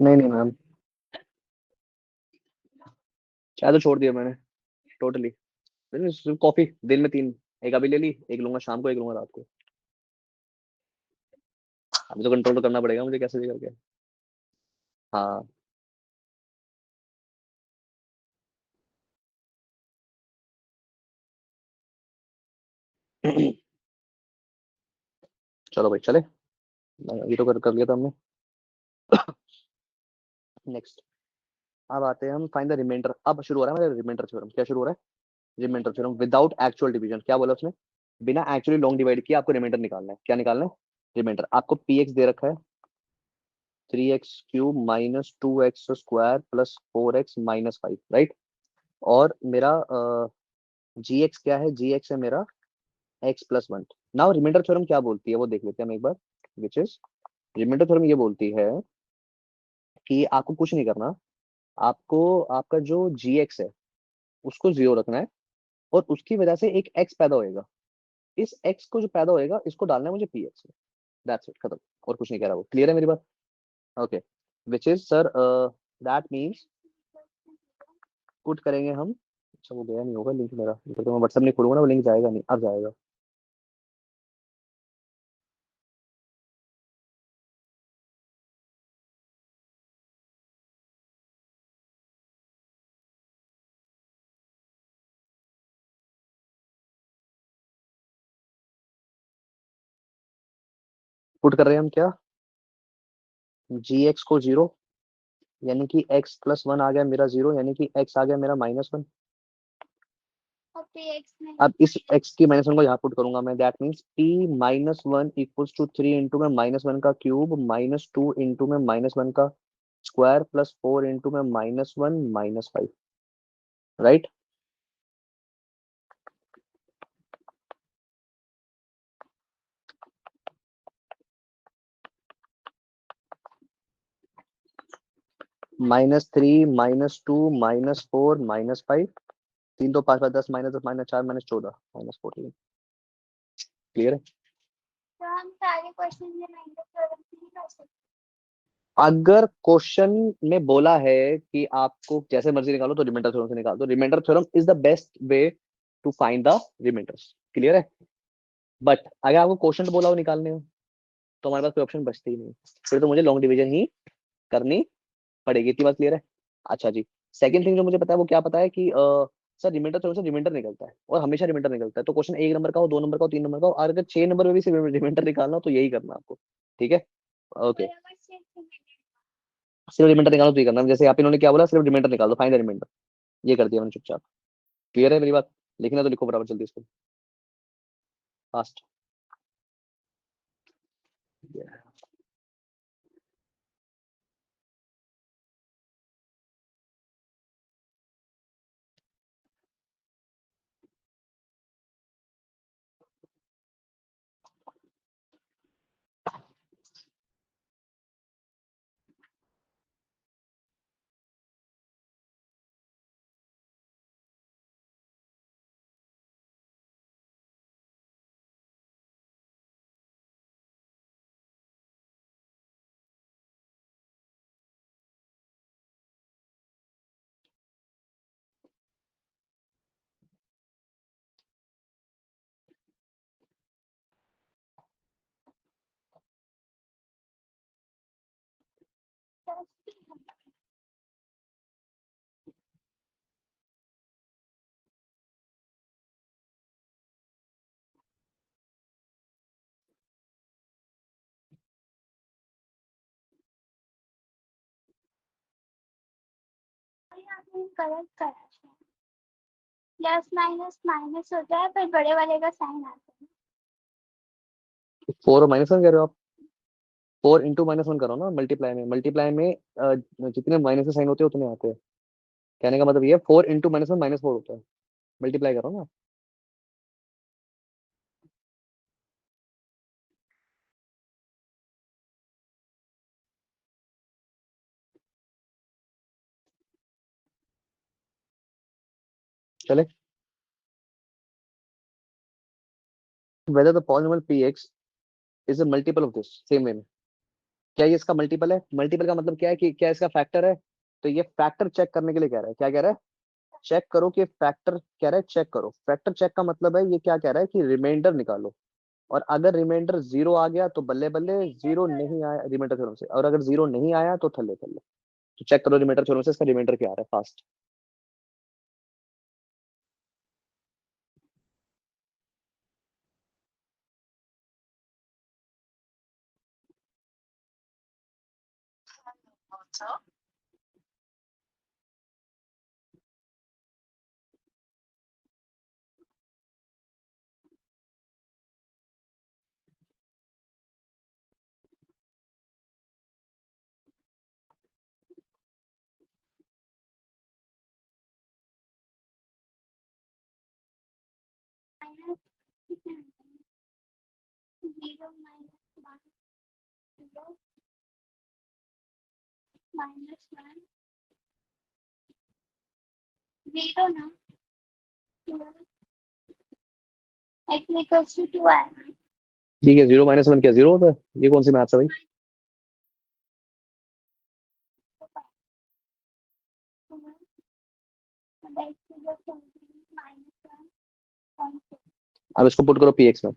नहीं नहीं मैम, चाय तो छोड़ दिया मैंने टोटली। सिर्फ कॉफी दिन में 3, एक अभी ले ली, एक लूंगा शाम को, एक लूंगा रात को। अभी तो कंट्रोल तो करना पड़ेगा मुझे कैसे भी करके। हाँ। चलो भाई चले, अभी तो कर लिया था हमने। नेक्स्ट। अब आते हैं हम फाइंड द रिमाइंडर। अब शुरू हो रहा है मेरा रिमाइंडर थ्योरम। क्या शुरू हो रहा है? Remainder theorem without actual division. क्या बोला उसने? बिना एक्चुअली लॉन्ग डिवाइड किया आपको रिमाइंडर निकालना है। क्या निकालना है? रिमाइंडर। आपको पी एक्स दे रखा है 3x³ -2x² +4x -5, राइट। और मेरा जी एक्स क्या है? जी एक्स है मेरा x+1। नाउ रिमाइंडर थ्योरम क्या बोलती है वो देख लेते हैं हम एक बार। विच इज, रिमाइंडर थ्योरम ये बोलती है कि आपको कुछ नहीं करना। आपको आपका जो जी एक्स है उसको 0 रखना है, और उसकी वजह से एक x पैदा होएगा। इस x को जो पैदा होएगा इसको डालना है मुझे पी एक्स में। दैट्स इट, खत्म। और कुछ नहीं कह रहा वो। क्लियर है मेरी बात? Okay. Which is sir, that means put करेंगे हम। अच्छा वो गया नहीं होगा लिंक मेरा, तो मैं व्हाट्सएप नहीं खोलूंगा ना, वो लिंक जाएगा नहीं, अब जाएगा। पुट कर रहे हैं हम क्या? जी एक्स को 0, यानी कि x+1 आ गया मेरा 0, यानी कि x आ गया मेरा -1। अब इस x की -1 को यहाँ पुट करूंगा मैं। दैट मीन्स t-1 = 3 इंटू में -1 का क्यूब -2 इंटू में -1 का स्क्वायर +4 इंटू में -1 -5, राइट। -3 -2 -4 -5। 3 तो 5 5 10 -10 -4 -14 -14। क्लियर है? तो हम सारे क्वेश्चन रिमाइंडर थ्योरम से ही कर सकते अगर क्वेश्चन में बोला है कि आपको जैसे मर्जी निकालो तो रिमाइंडर थ्योरम से निकाल दो। Remainder theorem is the best way to find the remainders. Clear है? बट अगर आपको क्वेश्चन बोला हो निकालने हो तो हमारे पास कोई ऑप्शन बचती ही नहीं। फिर तो मुझे लॉन्ग डिवीजन ही करनी पड़ेगी। इतनी बात क्लियर है? अच्छा जी। सेकंड थिंग जो मुझे पता है वो क्या पता है कि सर रिमाइंडर थ्योरम से रिमाइंडर निकलता है, और हमेशा रिमाइंडर निकलता है। तो क्वेश्चन 1 नंबर का हो, 2 नंबर का हो, 3 नंबर का हो, और अगर 6 नंबर में भी सिर्फ रिमाइंडर निकालना हो तो यही करना आपको। ठीक है? ओके। हैं। बराबर से रिमाइंडर। सिर्फ रिमाइंडर निकालो तो ये करना। जैसे आप इन्होंने क्या बोला, सिर्फ रिमाइंडर निकाल दो, फाइंड द रिमाइंडर। ये कर दिया मैंने चुपचाप। क्लियर है मेरी बात? लिखना तो लिखो बराबर जल्दी इसको, फास्ट। आपने गलत करा। प्लस माइनस माइनस होता है पर बड़े वाले का साइन आता है। 4 और -1 कह रहे हो आप? 4 इंटू -1 करो ना मल्टीप्लाई में। मल्टीप्लाई में जितने माइनस के साइन होते हैं उतने आते हैं। कहने का मतलब ये है 4 इंटू -1 -4 होता है। मल्टीप्लाई करो ना। चले। whether the polynomial px is a multiple of this, same way में। क्या ये इसका मल्टीपल है? मल्टीपल का मतलब क्या है कि क्या इसका फैक्टर है? तो ये फैक्टर चेक करने के लिए कह रहा है। क्या कह रहा है? चेक करो कि फैक्टर, कह रहा है चेक करो। फैक्टर चेक का मतलब है ये क्या कह रहा है कि रिमाइंडर निकालो, और अगर रिमाइंडर जीरो आ गया तो बल्ले बल्ले, जीरो नहीं आया रिमाइंडर थ्योरम से, और अगर जीरो नहीं आया तो थल्ले थल्ले। तो चेक करो रिमाइंडर थ्योरम से इसका रिमाइंडर क्या आ रहा है fast. Minus zero minus one zero minus one zero ना x इक्वल्स टू 2 आएगा। ठीक है, जीरो माइनस वन क्या जीरो होता है? ये कौन सी मैथ्स है भाई? अब इसको पुट करो px में।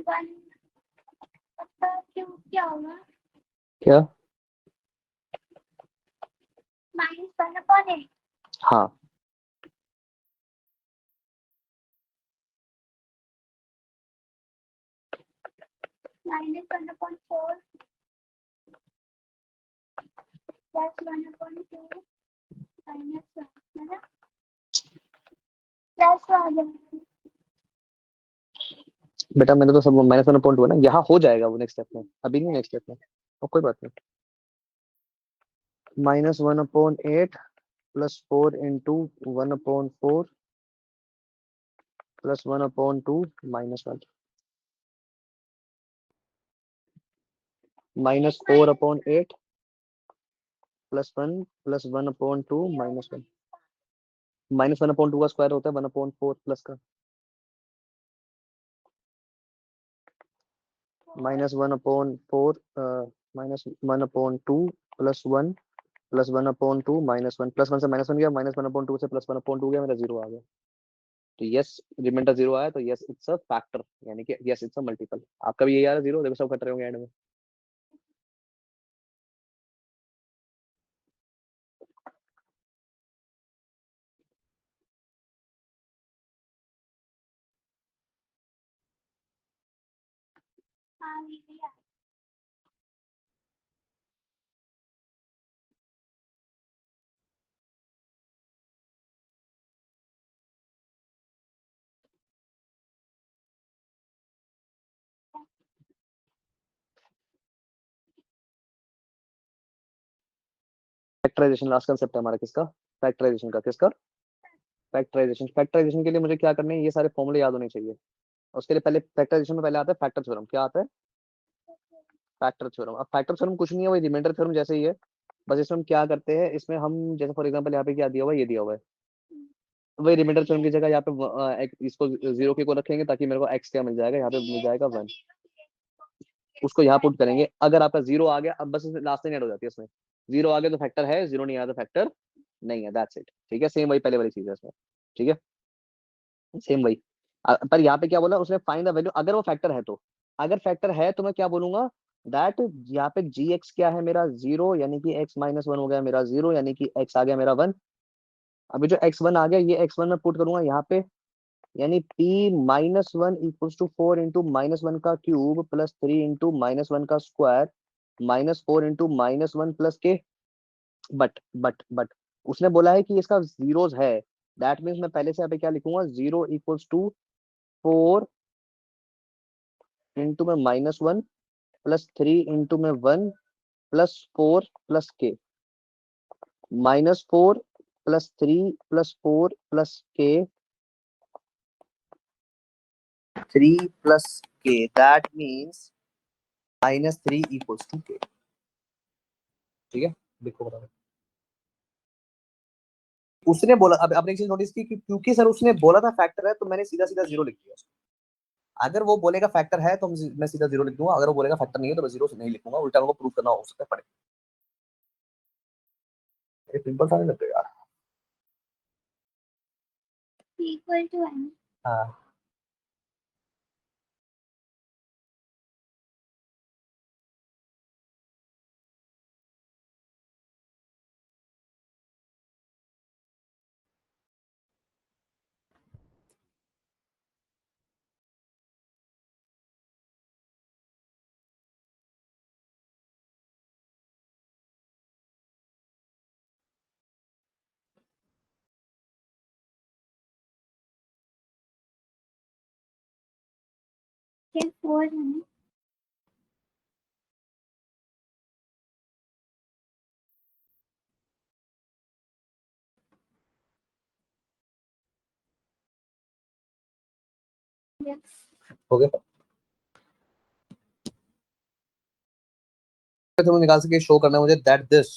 1 क्यों क्या होगा? क्या? माइनस वन अपॉन एट हाँ, minus one upon four plus one upon two minus one है ना, प्लस वन बेटा मैंने तो सब माइनस वन पॉइंट हुआ ना, यहाँ हो जाएगा वो नेक्स्ट स्टेप में, अभी नहीं नेक्स्ट स्टेप में। और कोई बात नहीं। Minus one upon eight plus four into one upon four plus one upon two minus one, minus four upon eight plus one upon two minus one. Minus one upon two का square होता है one upon four plus का, minus one upon four minus one upon two plus one upon two minus one, plus one से minus one गया, minus one upon two से plus one upon to गया, मेरा zero आ गया। तो yes, remainder zero आया, तो यस इट्स अ फैक्टर, यानी कि यस इट्स अ मल्टीपल। आपका भी यही आ रहा है जीरो, देखो सब कट रहे होंगे एंड में। हाँ ये भी है। फैक्टराइजेशन लास्ट कंसेप्ट है हमारा किसका? फैक्टराइजेशन का। किसका? फैक्टराइजेशन। फैक्टराइजेशन के लिए मुझे क्या करना है, ये सारे फॉर्मूले याद होने चाहिए। उसके लिए पहले फैक्टराइजेशन में पहले आता है फैक्टर थ्योरम। क्या आता है? Factor theorem. अब फैक्टर थ्योरम कुछ नहीं है, वही रिमाइंडर थ्योरम जैसे ही है। बस इसमें हम क्या करते हैं, इसमें हम जैसे फॉर एग्जांपल यहाँ पे क्या दिया हुआ है, ये दिया हुआ है, वही रिमाइंडर थ्योरम की जगह यहाँ पे इसको जीरो के को रखेंगे, ताकि मेरे को एक्स क्या मिल जाएगा, यहाँ पे मिल जाएगा वन। उसको यहाँ पुट करेंगे, अगर आपका जीरो आ गया, अब बस लास्ट लाइन ऐड हो जाती है इसमें। जीरो आ गया तो फैक्टर है, जीरो नहीं आया तो फैक्टर नहीं है, दैट्स इट। ठीक है, सेम वही पहले वाली चीज है इसमें। ठीक है, सेम वही। पर यहाँ पे क्या बोला उसने, फाइंड द वैल्यू, अगर वो फैक्टर है तो। अगर फैक्टर है तो मैं क्या बोलूंगा, दैट यहाँ पे जी एक्स क्या है मेरा जीरो, यानी कि एक्स माइनस वन हो गया मेरा जीरो, यानी कि एक्स आ गया मेरा वन। अभी जो एक्स वन आ गया, ये एक्स वन में पुट करूंगा यहाँ पे, यानी P minus one equals to four into minus one का cube plus three into minus one का square minus four into minus one plus K. But उसने बोला है कि इसका जीरोस है, दैट मीन्स मैं पहले से यहाँ पे क्या लिखूंगा, zero equals to four into में minus one plus three into में one plus four plus K. -4 + 3 + 4 + k 3 + k, that means -3 = k। ठीक है, देखो बराबर। उसने बोला, अब आपने एक चीज नोटिस की कि क्योंकि सर उसने बोला था फैक्टर है, तो मैंने सीधा सीधा 0 लिख दिया। अगर वो बोलेगा फैक्टर है तो मैं सीधा 0 लिख दूंगा, अगर वो बोलेगा फैक्टर नहीं है तो मैं 0 से नहीं लिखूंगा, उल्टा हमको प्रूव करना हो सकता है पड़े। ये पिंपल आने लग गए यार। Equal to n। हाँ, क्या 4 है ना? Yes. हो गया। तो मैं निकाल सके, शो करना है मुझे दैट दिस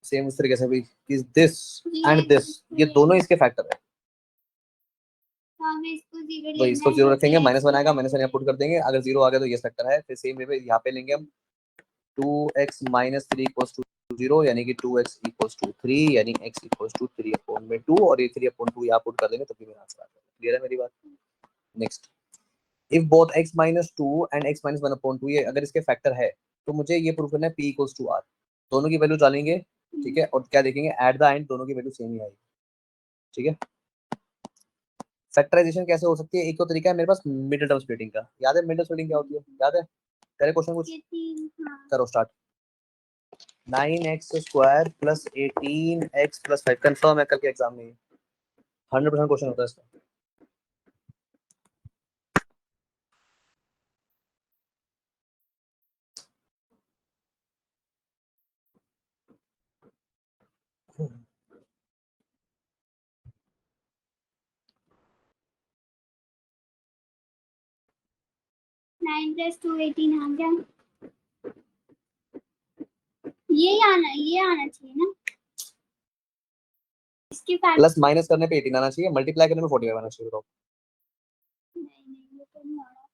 सेम इस तरीके से भी इज दिस एंड दिस, ये दोनों इसके फैक्टर है। हमें इसको 0 वही, लेना इसको है 0 तो रखेंगे, x -1 आएगा, -1 यहाँ फैक्टर पुट कर देंगे, अगर 0 आ गया तो ये फैक्टर है। फिर सेम वे पे यहाँ पे लेंगे हम 2x - 3 = 0, यानी कि 2x = 3, यानी x = 3/2, और ये 3/2 यहाँ पुट कर देंगे तो भी मेरा आंसर आ जाएगा। क्लियर है मेरी बात? Next, if both x - 2 and x - 1/2 ये अगर इसके फैक्टर है तो मुझे ये प्रूव करना है p = r। दोनों की वैल्यू डालेंगे, ठीक है, और क्या देखेंगे एट द एंड दोनों की वैल्यू सेम ही आएगी। ठीक है, फैक्टराइजेशन कैसे हो सकती है? एक तो तरीका है मेरे पास मिडिल टर्म स्प्लिटिंग का, याद है मिडिल स्प्लिटिंग क्या होती है? याद है? करे क्वेश्चन कुछ? ये 3। हाँ, करो स्टार्ट। 9x² + 18x + 5 कंफर्म है, कल के एग्जाम में 100% क्वेश्चन होता है इसका। नाइन प्लस 2 18 आ गया। ये आना चाहिए ना, इसके फैक्टर। प्लस माइनस करने पे 18 आना चाहिए, मल्टीप्लाई करने पे 45 आना चाहिए। बताओ नहीं, ये तो नहीं आ रहा।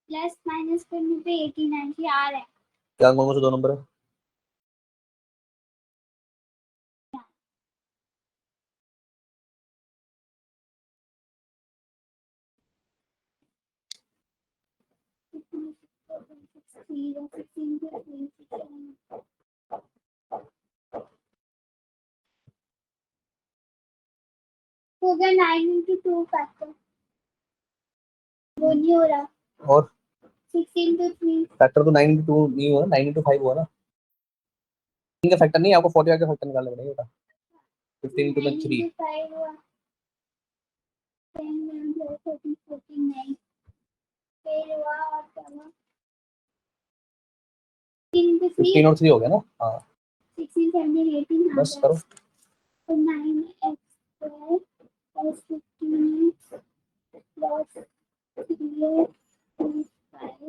प्लस माइनस करने पे 18 आना चाहिए, आ रहा है। क्या कौन से दो नंबर है? हो गया 9 × 2 फैक्टर, वो नहीं हो रहा। और 6 × 3 फैक्टर तो 9 × 2 नहीं हुआ, 9 × 5 हुआ ना। इनका फैक्टर नहीं, आपको 45 का फैक्टर निकालना पड़ेगा बेटा। 15 × 3 5 हुआ, 10 11 12 13 14 9 फिर हुआ और क्या हुआ, 3 × 3 15 और 3 हो गया ना। हाँ 16 17 18 आ बस गया। करो। तो 9x² + 15 + 3x + 5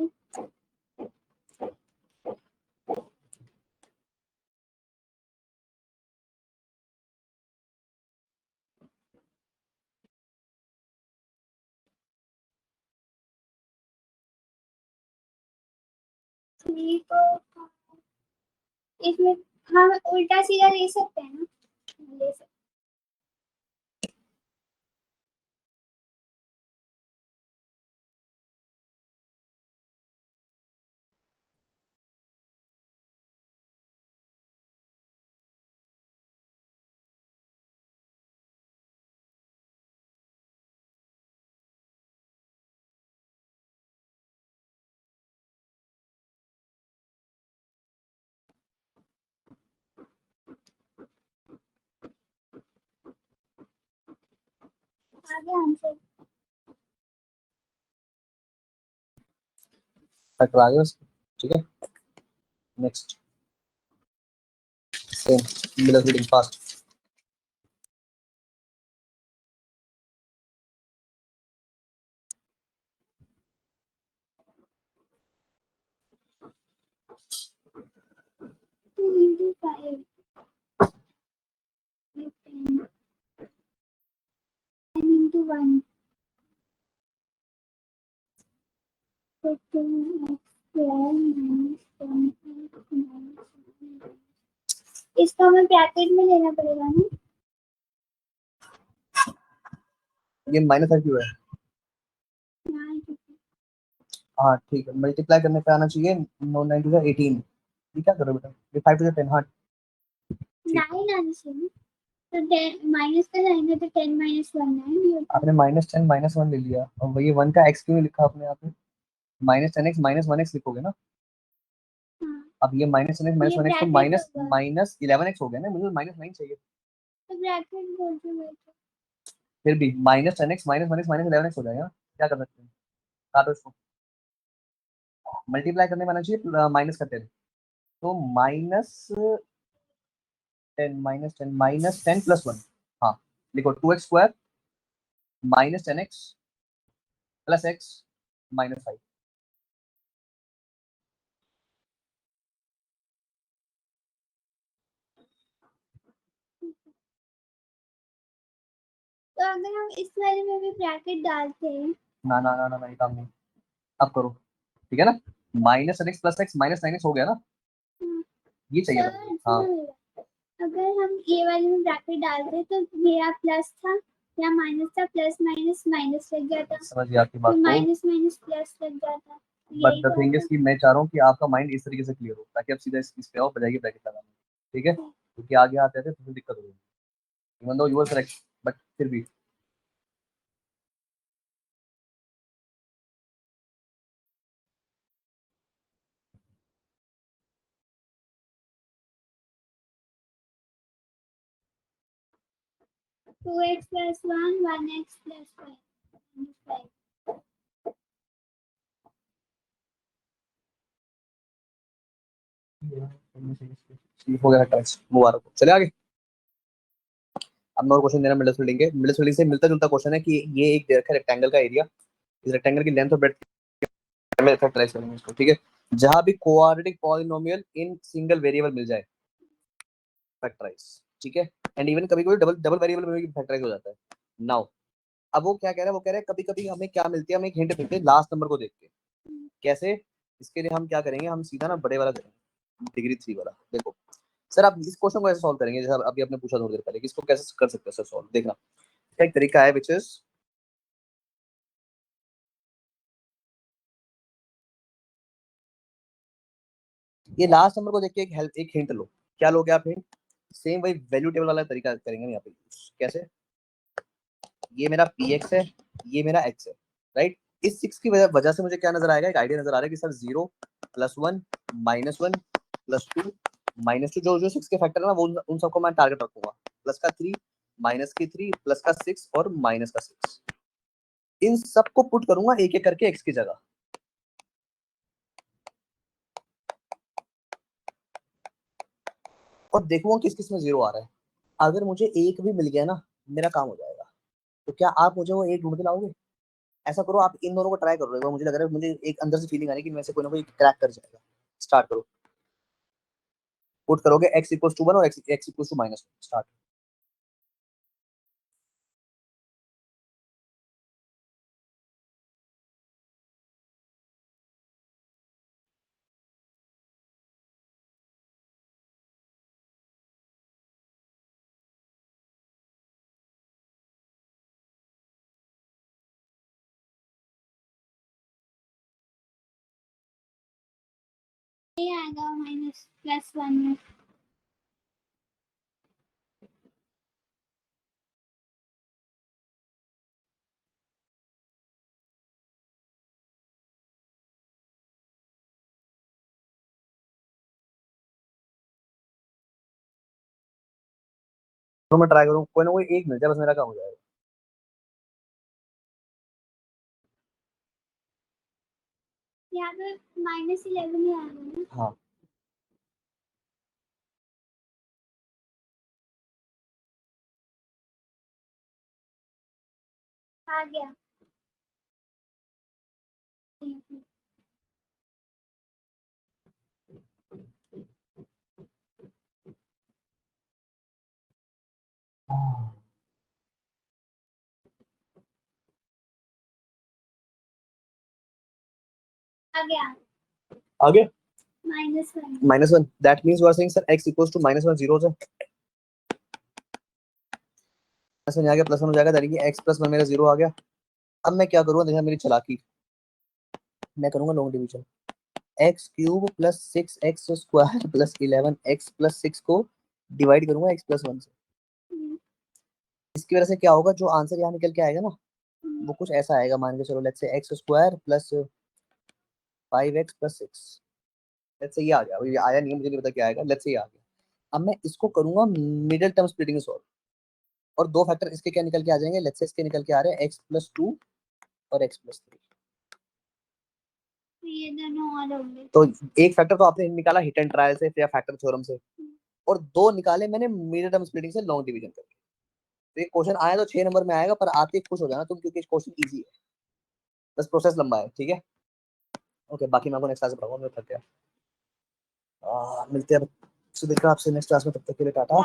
3 को इसमें हम उल्टा सीधा ले सकते हैं ना, ले सकते। आगे आंसर फैक्टर आ गया उसका। ठीक है, next same Miller reading fast. Two into 5 10 into 1 so 2x square minus 10x minus 1। इसको हमें ब्रैकेट में लेना पड़ेगा ना। ये माइनस है क्यों है? हाँ ठीक है, मल्टीप्लाई करने पे आना चाहिए 9 9 टू 18। ये क्या कर रहे हो बेटा? ये 5 टू 10 हाँ 9 आना चाहिए तो 10 माइनस का साइन है तो 10 माइनस 1 9। आपने -10 -1 ले लिया और वही 1 का x क्यों लिखा आपने यहाँ पे? -10x -1x लिखोगे ना। हाँ अब ये -10x ये -1x तो ब्रैकेट होगा -11x हो गया ना, मुझे -9 चाहिए। तो ब्रैकेट बोल रही हूँ फिर भी -10x -1x -11x हो जाएगा, क्या कर सकते हैं? काटो इसको, मल्टीप्लाई करने में आना चाहिए माइनस करते हैं तो -10 +1। हाँ लिखो 2x² -10x + x -5। तो अगर हम इस वाले में भी ब्रैकेट डालते हैं ना ना ना ना, ये काम नहीं। अब करो, ठीक है ना। -10x + x -9x हो गया ना, ये चाहिए था। हाँ अगर हम ये वाले में ब्रैकेट डालते हैं तो मेरा प्लस था या माइनस था, प्लस माइनस माइनस लग जाता, समझ गया आपकी बात तो को, माइनस माइनस प्लस लग जाता। बट यही द थिंग बात इज है। कि मैं चाह रहा हूँ कि आपका माइंड इस तरीके से क्लियर हो ताकि आप सीधा इस पे आओ, बजाय ब्रैकेट लगाना। ठीक है, क्योंकि आगे आते थे तो फिर दिक्कत होगी, even though you are correct but फिर भी। To x plus 1 1x plus 5 हो गया ट्रांस, मुबारक हो। चले आगे। अब मैं और क्वेश्चन देना मिडल फील्डिंग के। मिडल फील्डिंग से मिलता जुलता क्वेश्चन है कि ये एक दे रखा है रेक्टेंगल का एरिया, इस रेक्टेंगल की लेंथ और ब्रेड्थ में फैक्टराइज करेंगे इसको। ठीक है, जहां भी quadratic polynomial in single variable मिल जाए फैक्टराइज। ठीक है, एंड इवन कभी कभी डबल डबल वेरिएबल में भी फैक्टराइज हो जाता है। नाउ अब वो क्या कह रहा है, वो कह रहा है कभी कभी हमें क्या मिलती है, हमें एक हिंट मिलती है लास्ट नंबर को देख के। कैसे? इसके लिए हम क्या करेंगे, हम सीधा ना बड़े वाला करेंगे, डिग्री 3 वाला। देखो सर, आप इस क्वेश्चन को ऐसे सॉल्व करेंगे जैसे अभी आपने पूछा थोड़ी देर पहले कि इसको कैसे कर सकते हैं सर सॉल्व। देखना एक तरीका है विच इज, ये लास्ट नंबर को देख के एक हेल्प, एक हिंट लो। क्या लोगे आप हिंट? सेम वही वैल्यू टेबल वाला तरीका करेंगे यहाँ पे। कैसे? ये मेरा पी एक्स है, ये मेरा एक्स है, राइट। इस 6 की वजह से मुझे क्या नजर आएगा, एक आइडिया नजर आ रहा है कि सर 0 +1 -1 +2 -2, जो जो 6 के फैक्टर है ना वो उन सबको मैं टारगेट रखूंगा। प्लस का 3 -3 प्लस का 6 और माइनस का 6, इन सबको पुट करूंगा एक एक करके एक्स की जगह, और देखूंगा किस किस में 0 आ रहा है। अगर मुझे एक भी मिल गया ना, मेरा काम हो जाएगा। तो क्या आप मुझे वो एक ढूंढ के लाओगे? ऐसा करो, आप इन दोनों को ट्राई करो एक बार। मुझे लग रहा है, मुझे एक अंदर से फीलिंग आ रही है कि इनमें से कोई ना कोई क्रैक कर जाएगा। स्टार्ट करो, पुट करोगे x = 1 और x = -1। स्टार्ट। ये आएगा माइनस प्लस 1 में। तो मैं ट्राई करूँ, कोई ना कोई एक मिल जाए बस, मेरा काम हो जाएगा। यहाँ पे -11 ही आएगा ना। हाँ आ गया। आ गया। आगे -1 -1 that means you are saying sir x equals to -1 0 से -1 आ गया, +1 हो जाएगा, दैट मींस x + 1 मेरा 0 आ गया। अब मैं क्या करूंगा, देखिए मेरी चालाकी, मैं करूंगा long division, x³ + 6x² + 11x + 6 को डिवाइड करूंगा x + 1 से। इसकी वजह से क्या होगा, जो आंसर यहाँ निकल के आएगा ना वो कुछ ऐसा आएगा, मान के चलो let's say x² + 5x + 6, let's say ये आ गया, अभी आया नहीं मुझे, नहीं पता क्या आएगा, लेट्स से ये आ गया। अब मैं इसको करूंगा मिडिल टर्म स्प्लिटिंग सॉल्व, और दो फैक्टर इसके क्या निकल के आ जाएंगे, लेट्स से इसके निकल के आ रहे हैं x + 2 और x + 3। ये दोनों और होंगे। तो एक फैक्टर तो आपने निकाला हिट एंड ट्रायल से या फैक्टर थ्योरम से, और दो निकाले मैंने मिडिल टर्म स्प्लिटिंग से लॉन्ग डिवीजन करके। तो ये क्वेश्चन आया तो 6 नंबर में आएगा, पर आते ही खुश हो जाना तुम, क्योंकि क्वेश्चन इजी है, बस प्रोसेस लंबा है, ठीक है। ओके, बाकी मैं आपको नेक्स्ट क्लास में पढ़ाऊंगा, मैं थक गया। मिलते हैं सुधीर का आपसे नेक्स्ट क्लास में, तब तक के लिए टाटा।